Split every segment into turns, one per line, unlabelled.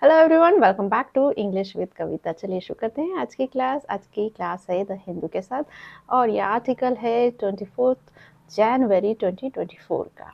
Hello everyone, welcome back to English with Kavita. चलिए शुरू करते हैं आज की क्लास। आज की क्लास है द हिंदू के साथ और ये आर्टिकल है 24 जनवरी 2024 का।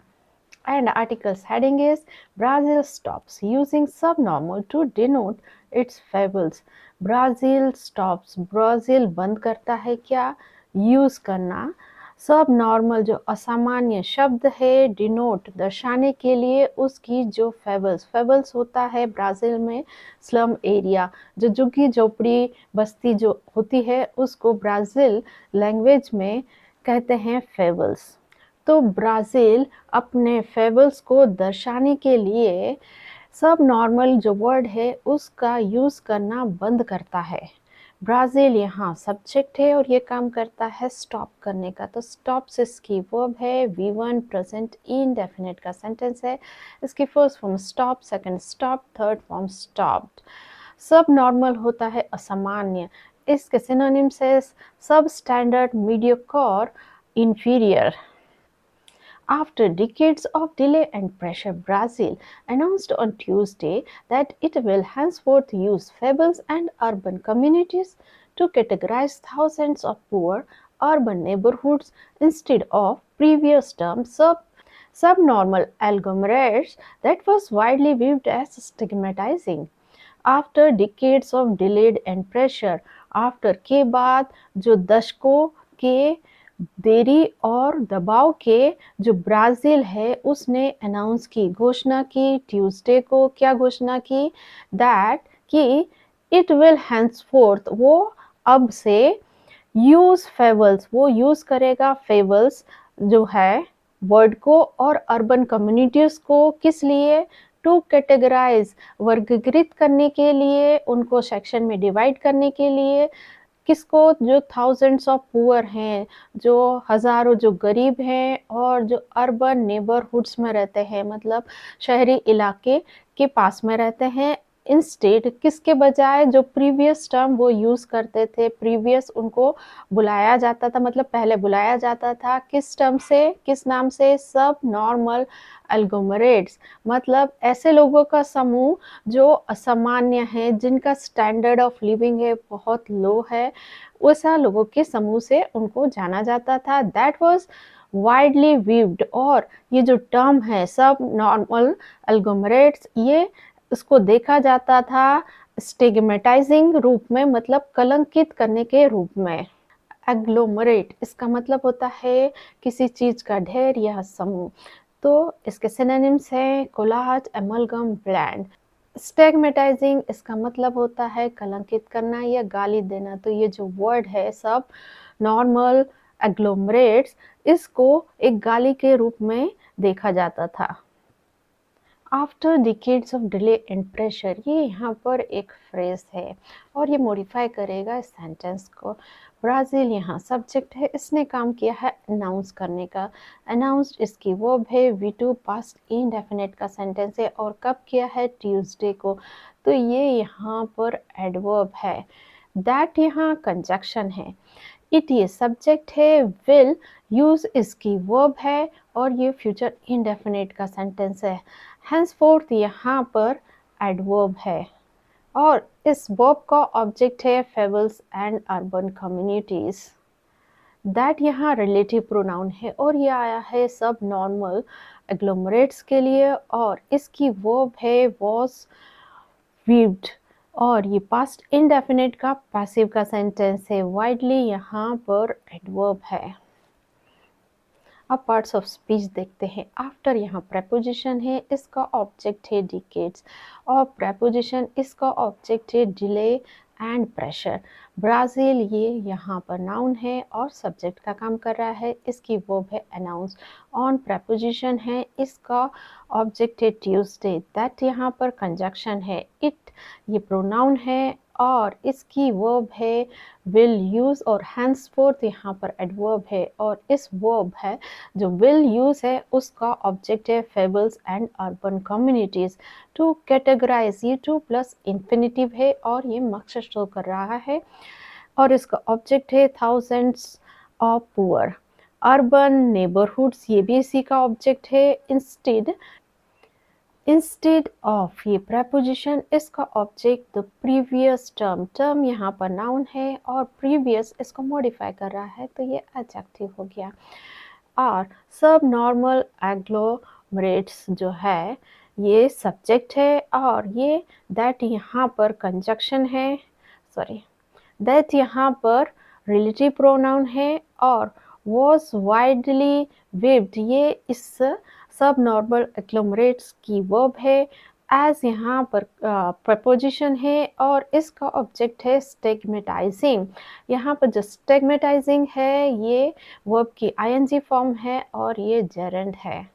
And articles heading is Brazil stops using subnormal to denote its fables. Brazil stops, Brazil बंद करता है क्या यूज़ करना सब नॉर्मल जो असामान्य शब्द है डिनोट दर्शाने के लिए उसकी जो फेबल्स होता है ब्राज़ील में स्लम एरिया जो झुग्गी झोपड़ी बस्ती जो होती है उसको ब्राज़ील लैंग्वेज में कहते हैं फेबल्स। तो ब्राज़ील अपने फेबल्स को दर्शाने के लिए सब नॉर्मल जो वर्ड है उसका यूज़ करना बंद करता है। ब्राज़ील यहाँ सब्जेक्ट है और ये काम करता है स्टॉप करने का। तो स्टॉप्स इसकी वर्ब है, V1 प्रेजेंट इंडेफिनिट का सेंटेंस है। इसकी first form stop, second stop, third form stopped. सब नॉर्मल होता है असामान्य। इसके सिनोनिम्स है सब standard, mediocre, inferior. After decades of delay and pressure, Brazil announced on Tuesday that it will henceforth use fables and urban communities to categorize thousands of poor urban neighborhoods instead of previous terms subnormal agglomerates that was widely viewed as stigmatizing. After decades of delayed and pressure, after के बाद जो दशकों के देरी और दबाव के जो ब्राज़ील है उसने अनाउंस की, घोषणा की ट्यूसडे को। क्या घोषणा की? दैट कि इट विल हैंसफोर्थ, वो अब से यूज फेबल्स, वो यूज करेगा फेबल्स जो है वर्ड को और अर्बन कम्युनिटीज को। किस लिए? टू कैटेगराइज, वर्गीकृत करने के लिए, उनको सेक्शन में डिवाइड करने के लिए। किसको? जो थाउजेंड्स ऑफ पुअर हैं, जो हजारों जो गरीब हैं और जो अर्बन नेबरहुड्स में रहते हैं, मतलब शहरी इलाके के पास में रहते हैं। इंस्टेड, किसके बजाय? जो प्रीवियस टर्म वो यूज करते थे, प्रीवियस उनको बुलाया जाता था, मतलब पहले बुलाया जाता था किस टर्म से, किस नाम से? सब नॉर्मल एल्गोमरेट्स, मतलब ऐसे लोगों का समूह जो असामान्य है, जिनका स्टैंडर्ड ऑफ लिविंग है बहुत लो है, वैसा लोगों के समूह से उनको जाना जाता था। That was widely viewed. और ये जो टर्म है सब नॉर्मल एल्गोमरेट्स, ये इसको देखा जाता था स्टिग्मेटाइजिंग रूप में, मतलब कलंकित करने के रूप में। एग्लोमरेट इसका मतलब होता है किसी चीज का ढेर या समूह। तो इसके सिनोनिम्स हैं कोलाज, एमलगम, ब्लैंड। स्टिग्मेटाइजिंग इसका मतलब होता है कलंकित करना या गाली देना। तो ये जो वर्ड है सब नॉर्मल एग्लोमरेट्स, इसको एक गाली के रूप में देखा जाता था। After decades of delay and pressure, ये यहाँ पर एक फ्रेज है और ये मॉडिफाई करेगा इस सेंटेंस को। ब्राज़ील यहाँ सब्जेक्ट है, इसने काम किया है अनाउंस करने का। अनाउंस्ड इसकी वर्ब है, V2 पास्ट इंडेफिनिट का सेंटेंस है और कब किया है? ट्यूसडे को। तो ये यहाँ पर एडवर्ब है। दैट यहाँ कंजक्शन है। इट ये सब्जेक्ट है, विल यूज इसकी वर्ब है और ये फ्यूचर इंडेफिनिट का सेंटेंस है। हैंसफोर्थ यहाँ पर एडवर्ब है और इस वर्ब का ऑब्जेक्ट है fables and urban communities. That यहाँ रिलेटिव प्रोनाउन है और ये आया है सब नॉर्मल एग्लोमरेट्स के लिए और इसकी वर्ब है वॉज वीव्ड और ये पास्ट इंडेफिनिट का पैसिव का सेंटेंस है। वाइडली यहाँ पर एडवर्ब है। अब पार्ट्स ऑफ स्पीच देखते हैं। आफ्टर यहाँ प्रेपोजिशन है, इसका ऑब्जेक्ट है डिकेड्स और प्रेपोजिशन इसका ऑब्जेक्ट है डिले एंड प्रेशर। ब्राज़ील ये यहाँ पर नाउन है और सब्जेक्ट का काम कर रहा है। इसकी वर्ब है अनाउंस। ऑन प्रेपोजिशन है, इसका ऑब्जेक्ट है ट्यूसडे। दैट यहाँ पर कंजक्शन है। इट ये प्रोनाउन है और इसकी वर्ब है विल यूज और हैंसफोर्थ यहाँ पर एडवर्ब है और इस वर्ब है जो विल यूज है उसका ऑब्जेक्ट है fables and urban communities. To categorize, ये टू प्लस इंफिनिटिव है और ये मकसद शो कर रहा है और इसका ऑब्जेक्ट है thousands of poor. Urban neighbourhoods, ये भी इसी का ऑब्जेक्ट है। इंस्टेड इंस्टेड ऑफ, ये preposition, इसका object the previous term, term यहाँ पर नाउन है और प्रीवियस इसको मॉडिफाई कर रहा है तो ये एडजेक्टिव हो गया। और सब नॉर्मल एग्लोमरेट्स जो है ये सब्जेक्ट है और ये दैट यहाँ पर कंजक्शन है, सॉरी दैट यहाँ पर रिलेटिव प्रोनाउन है और was widely weaved, ये इस सब नॉर्मल एग्लोमरेट्स की वर्ब है। एज यहाँ पर प्रपोजिशन है और इसका ऑब्जेक्ट है स्टिग्मेटाइजिंग। यहाँ पर जो स्टिग्मेटाइजिंग है ये वर्ब की आईएनजी फॉर्म है और ये जेरेंड है,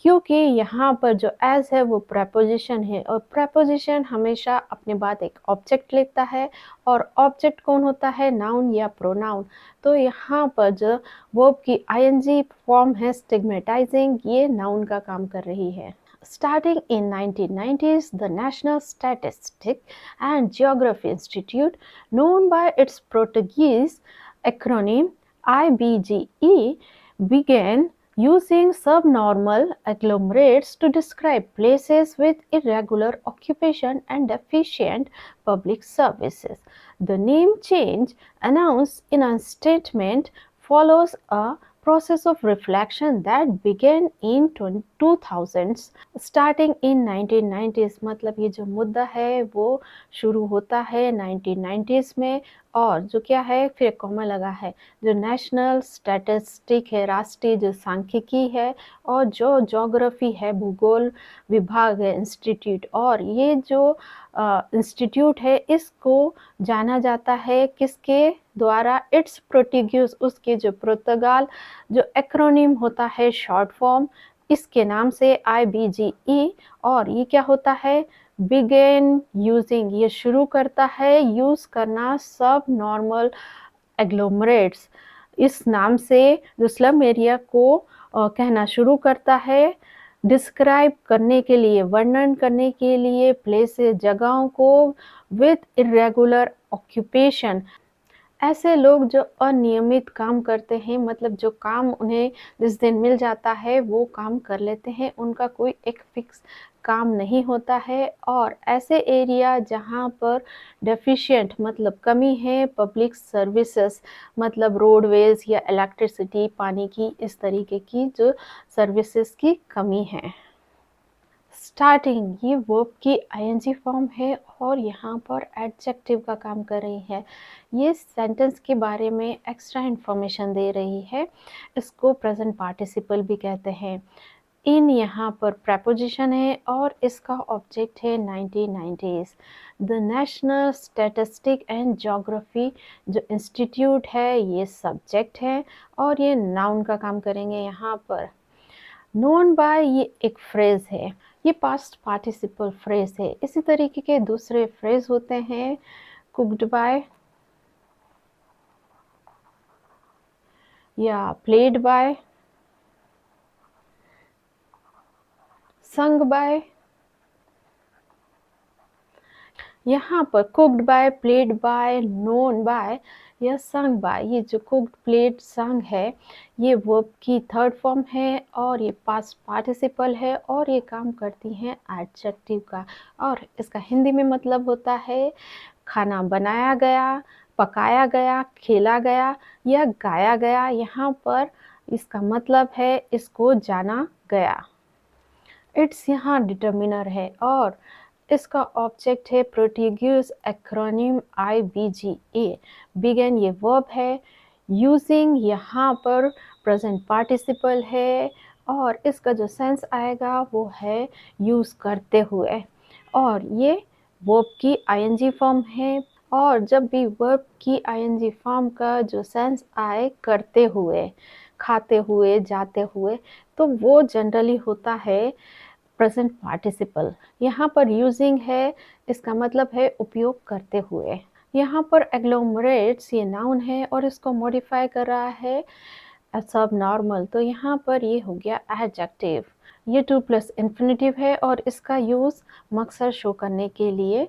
क्योंकि यहाँ पर जो एज है वो प्रेपोजिशन है और प्रेपोजिशन हमेशा अपने बाद एक ऑब्जेक्ट लेता है और ऑब्जेक्ट कौन होता है, नाउन या प्रोनाउन। तो यहाँ पर जो वर्ब की आईएनजी फॉर्म है स्टिग्मेटाइजिंग, ये नाउन का काम कर रही है। Starting in 1990s, the National Statistic and Geography Institute, known by its Portuguese acronym IBGE, began using subnormal agglomerates to describe places with irregular occupation and deficient public services. The name change, announced in a statement, follows a process of reflection that began in 2000s. Starting in 1990s, मतलब ये जो मुद्दा है वो शुरू होता है 1990s में, और जो क्या है फिर कॉमा लगा है, जो नेशनल स्टैटिस्टिक है, राष्ट्रीय जो सांख्यिकी है, और जो ज्योग्राफी है, भूगोल विभाग है, इंस्टीट्यूट, और ये जो इंस्टीट्यूट है इसको जाना जाता है किसके द्वारा, इट्स प्रोटिग्यूज, उसके जो पुर्तगाल जो एक्रोनिम होता है शॉर्ट फॉर्म, इसके नाम से IBGE, और ये क्या होता है, बिगेन यूजिंग, ये शुरू करता है यूज करना सब नॉर्मल एग्लोमरेट्स, इस नाम से जो स्लम एरिया को कहना शुरू करता है, डिस्क्राइब करने के लिए, वर्णन करने के लिए प्लेसेस, जगहों को, विथ इरेगुलर ऑक्यूपेशन, ऐसे लोग जो अनियमित काम करते हैं, मतलब जो काम उन्हें जिस दिन मिल जाता है वो काम कर लेते हैं, उनका कोई एक फिक्स काम नहीं होता है, और ऐसे एरिया जहाँ पर डेफिशिएंट मतलब कमी है पब्लिक सर्विसेज, मतलब रोडवेज या इलेक्ट्रिसिटी, पानी की, इस तरीके की जो सर्विसेज की कमी है। स्टार्टिंग, ये वर्ब की आईएनजी फॉर्म है और यहाँ पर एडजेक्टिव का काम कर रही है। ये सेंटेंस के बारे में एक्स्ट्रा इन्फॉर्मेशन दे रही है, इसको प्रेजेंट पार्टिसिपल भी कहते हैं। इन यहाँ पर प्रेपोजिशन है और इसका ऑब्जेक्ट है 1990s। The national statistic and geography जो इंस्टीट्यूट है ये सब्जेक्ट है और ये नाउन का काम करेंगे। यहाँ पर नोन बाय ये एक फ्रेज है, ये पास्ट पार्टिसिपल फ्रेज है। इसी तरीके के दूसरे फ्रेज होते हैं कुक्ड बाय या प्लेड बाय, संग बाय। यहाँ पर cooked bye, played by, known by या संग बाय, ये जो कुक्ड, प्लेड, संग है ये वर्ब की थर्ड फॉर्म है और ये पास्ट पार्टिसिपल है और ये काम करती हैं एडजेक्टिव का, और इसका हिंदी में मतलब होता है खाना बनाया गया, पकाया गया, खेला गया या गाया गया। यहाँ पर इसका मतलब है इसको जाना गया। इट्स यहाँ डिटर्मिनर है और इसका ऑब्जेक्ट है प्रोटिग्यूज एक्रोनिम IBGE। बिगन ये वर्ब है, यूजिंग यहाँ पर प्रेजेंट पार्टिसिपल है और इसका जो सेंस आएगा वो है यूज़ करते हुए, और ये वर्ब की आईएनजी फॉर्म है, और जब भी वर्ब की आईएनजी फॉर्म का जो सेंस आए करते हुए, खाते हुए, जाते हुए, तो वो जनरली होता है प्रेजेंट पार्टिसिपल। यहाँ पर यूजिंग है, इसका मतलब है उपयोग करते हुए। यहाँ पर एग्लोमरेट्स ये नाउन है और इसको मॉडिफाई कर रहा है सब नॉर्मल, तो यहाँ पर ये हो गया एडजेक्टिव। ये 2 प्लस इन्फिनेटिव है और इसका यूज़ मकसद शो करने के लिए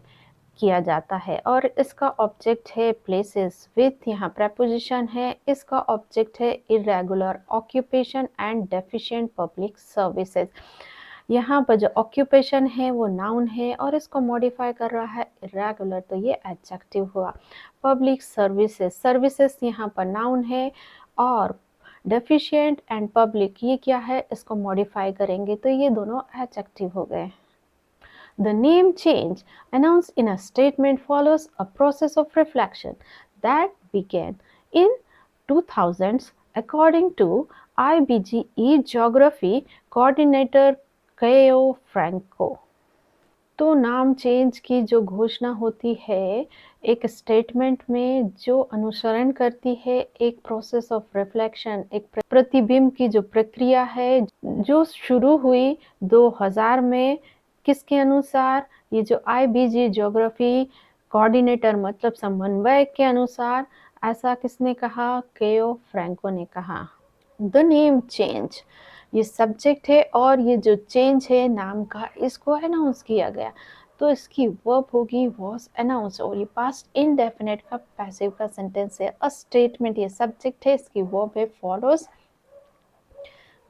किया जाता है, और इसका ऑब्जेक्ट है प्लेसेस विथ, यहाँ प्रेपोजिशन है, इसका ऑब्जेक्ट है irregular occupation and deficient public services. यहाँ पर जो ऑक्यूपेशन है वो नाउन है और इसको मॉडिफाई कर रहा है इरेगुलर, तो ये एडजेक्टिव हुआ। पब्लिक सर्विसेज, सर्विसेज यहाँ पर नाउन है और डेफिशिएंट एंड पब्लिक ये क्या है, इसको मॉडिफाई करेंगे तो ये दोनों एडजेक्टिव हो गए। The name change announced in a statement follows a process of reflection that began in 2000s according to IBGE Geography Coordinator Caio Franco। तो नाम चेंज की जो घोषणा होती है एक स्टेटमेंट में, जो अनुसरण करती है एक प्रोसेस ऑफ रिफ्लेक्शन, एक प्रतिबिंब की जो प्रक्रिया है जो शुरू हुई 2000 में। किसके अनुसार? ये जो IBG ज्योग्राफी कोऑर्डिनेटर मतलब समन्वयक के अनुसार। ऐसा किसने कहा? केओ फ्रैंको ने कहा। द नेम चेंज, ये सब्जेक्ट है और ये जो चेंज है नाम का, इसको अनाउंस किया गया तो इसकी वर्ब होगी वॉज अनाउंस, और ये पास्ट इनडेफिनेट का पैसिव का सेंटेंस है। अ स्टेटमेंट ये सब्जेक्ट है, इसकी वर्ब है फॉलोज,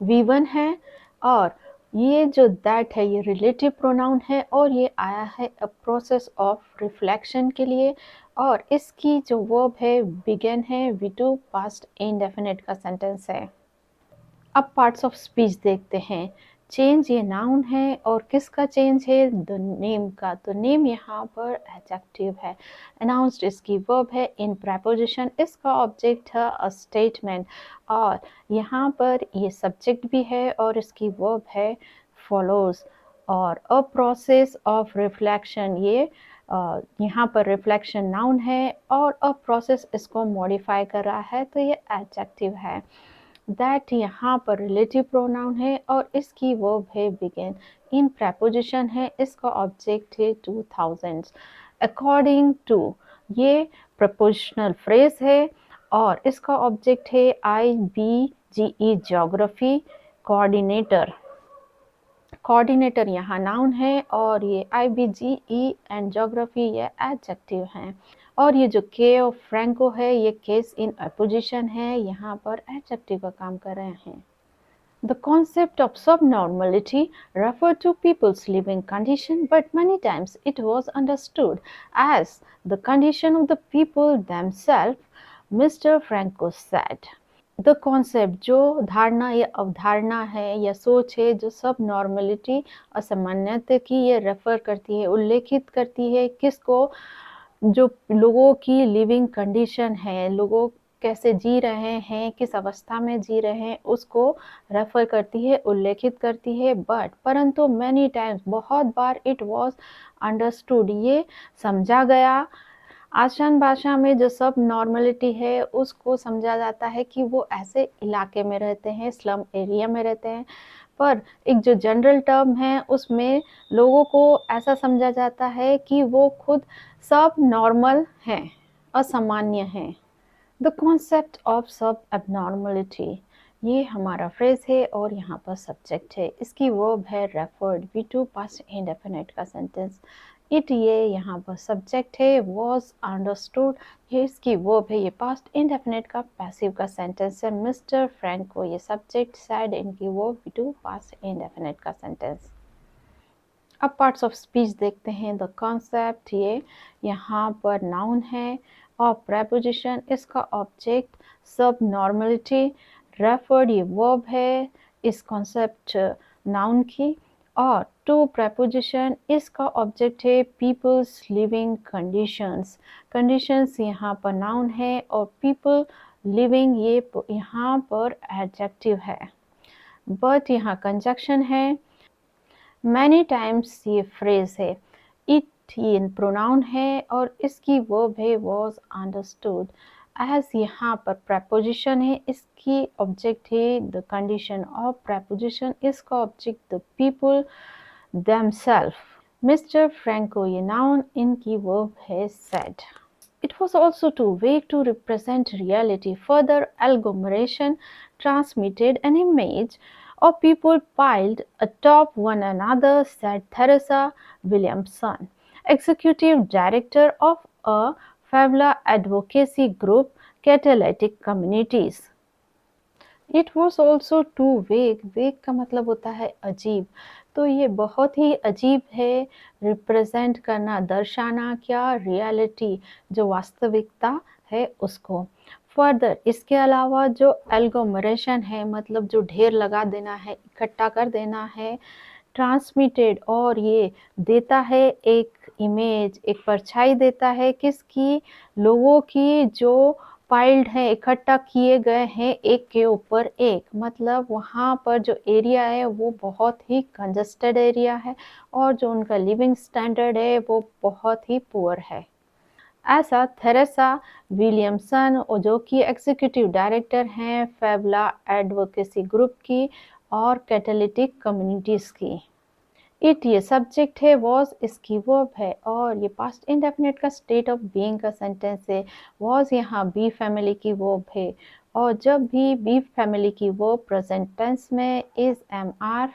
V1 है, और ये जो दैट है ये रिलेटिव प्रोनाउन है और ये आया है अ प्रोसेस ऑफ रिफ्लेक्शन के लिए, और इसकी जो वर्ब है बिगन है, V2 पास्ट इनडेफिनेट का सेंटेंस है। अब पार्ट्स ऑफ स्पीच देखते हैं। चेंज ये नाउन है और किसका चेंज है? द नेम का। तो नेम यहाँ पर एडजेक्टिव है। अनाउंस्ड इसकी वर्ब है। इन प्रेपोजिशन इसका ऑब्जेक्ट है अ स्टेटमेंट, और यहाँ पर ये सब्जेक्ट भी है और इसकी वर्ब है फॉलोज, और अ प्रोसेस ऑफ रिफ्लेक्शन ये यहाँ पर रिफ्लेक्शन नाउन है और अ प्रोसेस इसको मॉडिफाई कर रहा है तो ये एडजेक्टिव है। दैट यहाँ पर रिलेटिव प्रोनाउन है और इसकी वर्ब है बिगिन। इन प्रेपोजिशन है, इसका ऑब्जेक्ट है 2000s। अकॉर्डिंग टू ये प्रपोजिशनल फ्रेज है और इसका ऑब्जेक्ट है IBGE ज्योग्राफी कोऑर्डिनेटर। कोऑर्डिनेटर यहाँ नाउन है और ये IBGE एंड ज्योग्राफी ये एडजेक्टिव हैं। और ये जो केओ फ्रैंको है ये केस इन अपोजिशन है, यहाँ पर एडजेक्टिव का काम कर रहे हैं। The concept of subnormality referred to people's living condition, but many times it was understood as the condition of the people themselves, Mr. Franco said. The concept जो धारणा या अवधारणा है या सोच है जो सब नॉर्मलिटी असामान्यता की ये रेफर करती है, उल्लेखित करती है किसको? जो लोगों की लिविंग कंडीशन है, लोगों कैसे जी रहे हैं, किस अवस्था में जी रहे हैं, उसको रेफर करती है, उल्लेखित करती है। बट परंतु मैनी टाइम्स बहुत बार इट वॉज अंडरस्टूड ये समझा गया। आसान भाषा में जो सब नॉर्मलिटी है उसको समझा जाता है कि वो ऐसे इलाके में रहते हैं, स्लम एरिया में रहते हैं, पर एक जो जनरल टर्म है उसमें लोगों को ऐसा समझा जाता है कि वो खुद सब नॉर्मल हैं, असामान्य हैं। द कॉन्सेप्ट ऑफ सब एबनॉर्मलिटी ये हमारा फ्रेज है और यहाँ पर सब्जेक्ट है, इसकी वर्ब है रेफर्ड, V2 पास्ट इंडेफिनिट का सेंटेंस। इट ये यहाँ पर सब्जेक्ट है, वॉज अंडरस्टूड ये इसकी वर्ब है, ये पास्ट इंडेफिनिट का पैसिव का सेंटेंस है। मिस्टर फ्रैंको ये सब्जेक्ट, सैड इनकी वर्ब, V2 पास्ट इंडेफिनिट का सेंटेंस। अब पार्ट्स ऑफ स्पीच देखते हैं। द कॉन्सेप्ट ये यहाँ पर नाउन है और प्रेपोजिशन इसका ऑब्जेक्ट, सब नॉर्मलिटी रेफर्ड ये वर्ब है इस कॉन्सेप्ट नाउन की, और टू प्रेपोजिशन इसका ऑब्जेक्ट है पीपल्स लिविंग कंडीशंस। कंडीशंस यहाँ पर नाउन है और पीपल लिविंग ये यहाँ पर एडजेक्टिव है। बट यहाँ कंजक्शन है। मैनी टाइम्स ये फ्रेज है। इट ये प्रोनाउन है और इसकी वर्ब है वॉज अंडरस्टूड। एज यहाँ पर प्रेपोजिशन है, इसकी ऑब्जेक्ट है द कंडीशन ऑफ प्रेपोजिशन, इसका object the people themselves। Mister Franco ये नाउन, इनकी वर्ब है said। It was also too vague to represent reality. Further agglomeration transmitted an image of people piled atop one another, said Theresa Williamson, executive director of a Favela advocacy group, Catalytic Communities. It was also too vague। vague का मतलब होता है अजीब, तो ये बहुत ही अजीब है, रिप्रेजेंट करना, दर्शाना क्या, रियलिटी जो वास्तविकता है उसको। फर्दर इसके अलावा जो एल्गोमरेशन है मतलब जो ढेर लगा देना है, इकट्ठा कर देना है, ट्रांसमिटेड और ये देता है एक इमेज, एक परछाई देता है किसकी, लोगों की जो पाइल्ड है, इकट्ठा किए गए हैं एक के ऊपर एक, मतलब वहाँ पर जो एरिया है वो बहुत ही कंजस्टेड एरिया है और जो उनका लिविंग स्टैंडर्ड है वो बहुत ही पुअर है। ऐसा थेरेसा विलियमसन और जो कि एग्जीक्यूटिव डायरेक्टर हैं फेवला एडवोकेसी ग्रुप की और कैटालिटिक कम्युनिटीज़ की। इट ये सब्जेक्ट है, वॉज इसकी वर्ब है और ये पास्ट इंडेफिनिट का स्टेट ऑफ बीइंग का सेंटेंस है। वॉज यहाँ बी फैमिली की वर्ब है और जब भी बी फैमिली की वर्ब प्रेजेंट टेंस में इज एम आर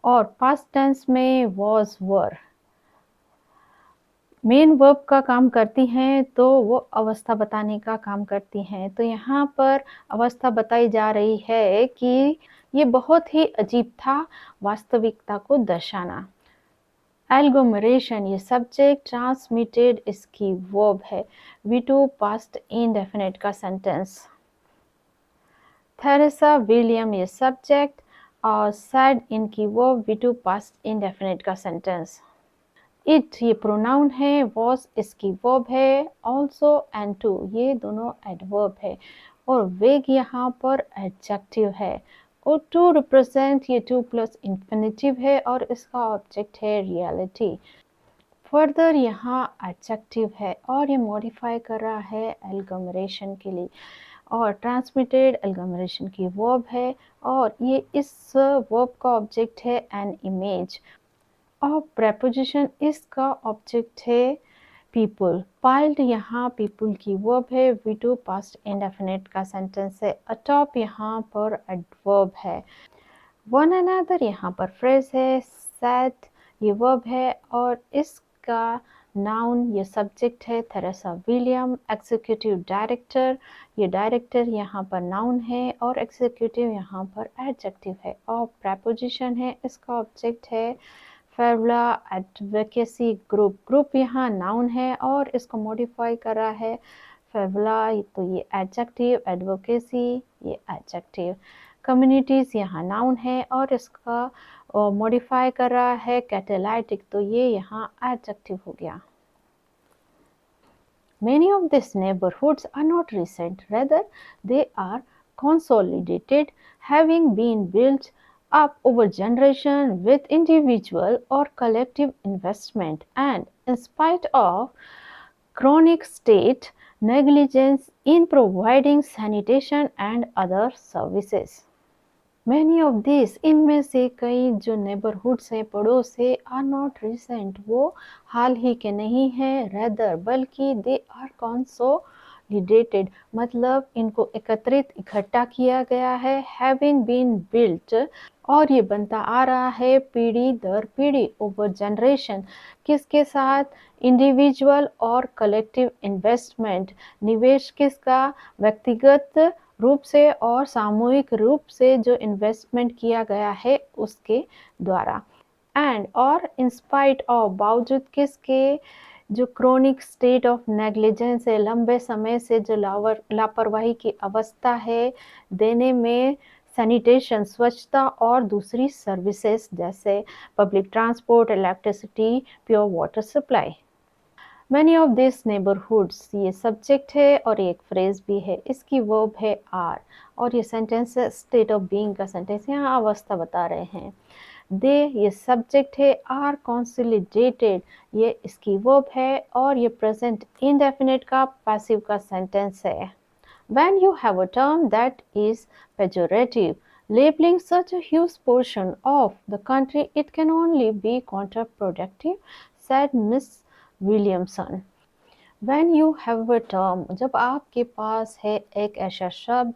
और पास्ट टेंस में वॉज वर मेन वर्ब का काम करती हैं तो वो अवस्था बताने का काम करती हैं। तो यहाँ पर अवस्था बताई जा रही है कि ये बहुत ही अजीब था, वास्तविकता को दर्शाना। एल्गोमरेशन ये सब्जेक्ट, ट्रांसमिटेड इसकी वर्ब है, V2 पास्ट इंडेफिनिट का सेंटेंस। थेरेसा विलियम ये सब्जेक्ट और सैड इनकी वर्ब, V2 पास्ट इंडेफिनिट का सेंटेंस। इट ये प्रोनाउन है, वॉज इसकी वर्ब है, ऑल्सो एंड टू ये दोनों एडवर्ब है और वेग यहाँ पर एडजेक्टिव है और टू रिप्रेजेंट ये टू प्लस इंफिनिटिव है और इसका ऑब्जेक्ट है रियलिटी। फर्दर यहाँ एडजेक्टिव है और ये मॉडिफाई कर रहा है एल्गोमरेशन के लिए और ट्रांसमिटेड एल्गोमरेशन की वर्ब है और ये इस वर्ब का ऑब्जेक्ट है एन इमेज और प्रेपोजिशन इसका ऑब्जेक्ट है पीपल। पाइल्ड यहाँ पीपल की वर्ब है, V2 पास्ट इंडेफिनिट का सेंटेंस है। अटॉप यहाँ पर एडवर्ब है। वन अनदर यहाँ पर फ्रेज है। सैट ये वर्ब है और इसका नाउन ये सब्जेक्ट है। थेरेसा विलियम एग्जीक्यूटिव डायरेक्टर ये डायरेक्टर यहाँ पर नाउन है और एग्जीक्यूटिव यहाँ पर एडजेक्टिव है और प्रेपोजिशन है, इसका ऑब्जेक्ट है फेवला एडवोकेसी ग्रुप। ग्रुप यहाँ नाउन है और इसको मॉडिफाई कर रहा है फेवला, तो ये एडजेक्टिव, एडवोकेसी ये एडजेक्टिव। कम्युनिटीज़ यहाँ नाउन है और इसका मॉडिफाई कर रहा है कैटालाइटिक, तो ये यहाँ एडजेक्टिव हो गया। Many of these neighborhoods are not recent, rather they are consolidated, having been built up over generation with individual or collective investment and in spite of chronic state negligence in providing sanitation and other services. Many of these इनमें से कई जो neighbourhoods हैं, पड़ोस है, are not recent वो हाल ही के नहीं हैं, रेदर बल्कि दे आर कंसोलिडेटेड मतलब इनको एकत्रित इकट्ठा किया गया है, हैविंग बीन बिल्ट और ये बनता आ रहा है पीढ़ी दर पीढ़ी ओवर जनरेशन किसके साथ, इंडिविजुअल और कलेक्टिव इन्वेस्टमेंट निवेश किसका, व्यक्तिगत रूप से और सामूहिक रूप से जो इन्वेस्टमेंट किया गया है उसके द्वारा। एंड और इंस्पाइट ऑफ बावजूद किसके, जो क्रोनिक स्टेट ऑफ नेग्लिजेंस है, लंबे समय से जो लापरवाही की अवस्था है देने में, सैनिटेशन स्वच्छता और दूसरी सर्विसेज जैसे public transport, electricity, pure water supply. Many of this neighbourhoods ये सब्जेक्ट है और एक फ्रेज भी है, इसकी वर्ब है आर और ये सेंटेंस स्टेट ऑफ बीइंग का सेंटेंस, यहाँ अवस्था बता रहे हैं। दे ये सब्जेक्ट है, आर कॉन्सोलिडेटेड ये इसकी वर्ब है और ये प्रेजेंट इंडेफिनिट का पैसिव का सेंटेंस है। When you have a term that is pejorative, labeling such a huge portion of the country, it can only be counterproductive, said Miss Williamson. When you have a term, जब आपके पास है एक ऐसा शब्द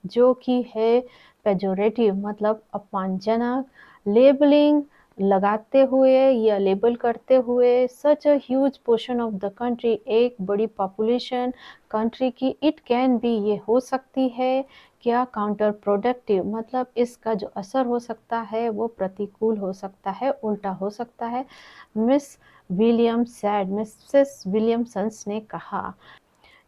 जो कि है पेजोरेटिव मतलब अपमानजनक, लेबलिंग लगाते हुए या लेबल करते हुए, such a huge portion of the country एक बड़ी पॉपुलेशन कंट्री की, इट कैन बी ये हो सकती है क्या काउंटर प्रोडक्टिव मतलब इसका जो असर हो सकता है वो प्रतिकूल हो सकता है, उल्टा हो सकता है। Miss Williams sad, Mrs Williamson's ने कहा।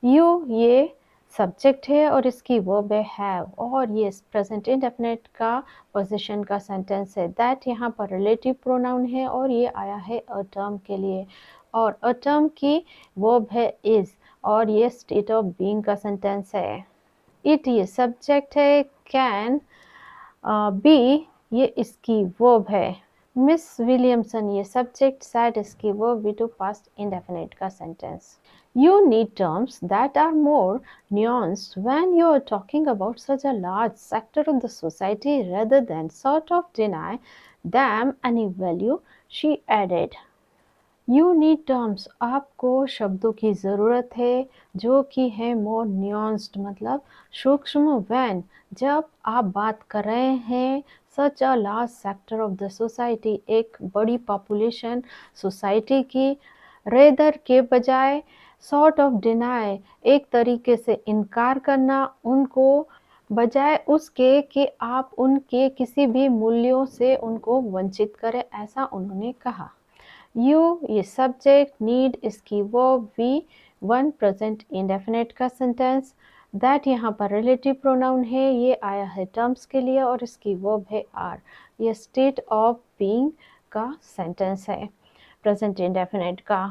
यू ये सब्जेक्ट है और इसकी वर्ब है हैव, और ये प्रेजेंट इंडेफिनिट का पोजीशन का सेंटेंस है। दैट यहाँ पर रिलेटिव प्रोनाउन है और ये आया है अ टर्म के लिए, और अ टर्म की वर्ब है इज, और ये स्टेट ऑफ बीइंग का सेंटेंस है। इट ये सब्जेक्ट है, कैन बी ये इसकी वर्ब है। मिस विलियमसन ये सब्जेक्ट, सैड इसकी verb, V two past indefinite का sentence. You need terms that are more nuanced when you are talking about such a large sector of the society rather than sort of deny them any value, she added. You need terms, आपको शब्दों की ज़रूरत है जो कि है more nuanced मतलब सूक्ष्म, when जब आप बात कर रहे हैं such a large sector of the society एक बड़ी population society की, rather के बजाय, sort of deny एक तरीके से इनकार करना उनको, बजाय उसके कि आप उनके किसी भी मूल्यों से उनको वंचित करें, ऐसा उन्होंने कहा। यू ये सब्जेक्ट, नीड इसकी verb, V one present indefinite का सेंटेंस, दैट यहाँ पर रिलेटिव प्रोनाउन है, ये आया है टर्म्स के लिए और इसकी वर्ब है आर, ये स्टेट ऑफ बीइंग का सेंटेंस है प्रेजेंट इंडेफिनिट का।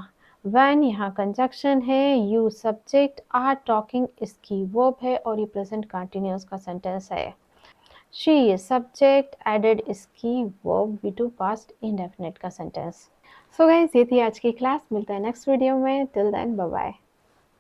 व्हेन यहाँ कंजक्शन है, यू सब्जेक्ट, आर टॉकिंग इसकी वर्ब है और ये प्रेजेंट कंटिन्यूअस का सेंटेंस है। शी ये सब्जेक्ट, एडेड इसकी verb, V two past indefinite का सेंटेंस। सो गाइस ये थी आज की क्लास, मिलता है नेक्स्ट वीडियो में, टिल देन बाय बाय।